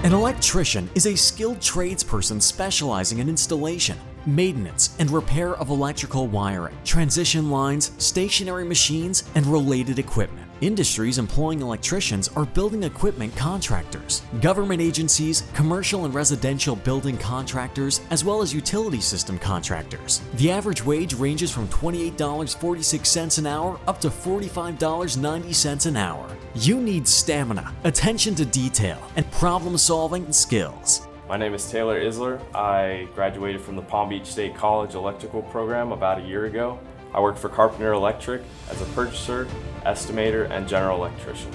An electrician is a skilled tradesperson specializing in installation, maintenance, and repair of electrical wiring, transition lines, stationary machines, and related equipment. Industries employing electricians are building equipment contractors, government agencies, commercial and residential building contractors, as well as utility system contractors. The average wage ranges from $28.46 an hour up to $45.90 an hour. You need stamina, attention to detail, and problem-solving skills. My name is Taylor Isler. I graduated from the Palm Beach State College electrical program about a year ago. I work for Carpenter Electric as a purchaser, estimator, and general electrician.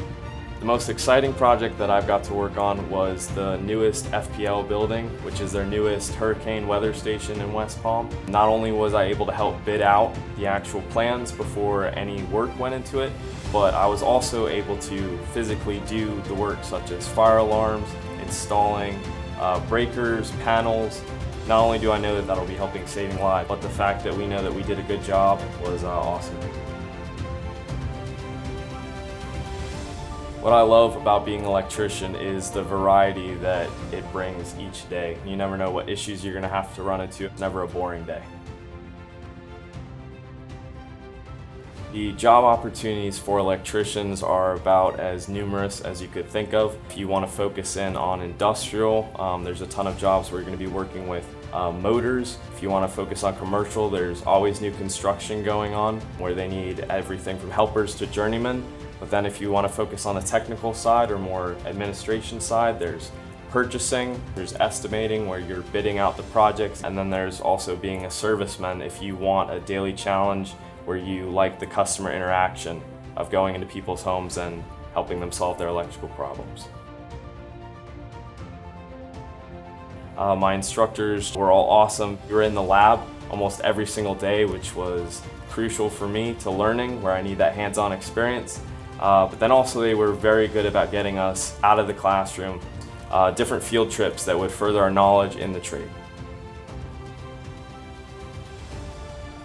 The most exciting project that I've got to work on was the newest FPL building, which is their newest hurricane weather station in West Palm. Not only was I able to help bid out the actual plans before any work went into it, but I was also able to physically do the work such as fire alarms, installing breakers, panels. Not only do I know that that'll be helping saving lives, but the fact that we know that we did a good job was awesome. What I love about being an electrician is the variety that it brings each day. You never know what issues you're going to have to run into. It's never a boring day. The job opportunities for electricians are about as numerous as you could think of. If you want to focus in on industrial, there's a ton of jobs where you're going to be working with motors. If you want to focus on commercial, there's always new construction going on where they need everything from helpers to journeymen. But then if you want to focus on the technical side or more administration side, there's purchasing, there's estimating where you're bidding out the projects, and then there's also being a serviceman if you want a daily challenge where you like the customer interaction of going into people's homes and helping them solve their electrical problems. My instructors were all awesome. We were in the lab almost every single day, which was crucial for me to learning, where I need that hands-on experience. But then also they were very good about getting us out of the classroom, different field trips that would further our knowledge in the trade.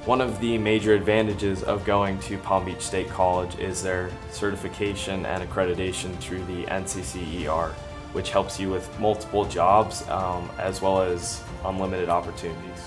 One of the major advantages of going to Palm Beach State College is their certification and accreditation through the NCCER, which helps you with multiple jobs as well as unlimited opportunities.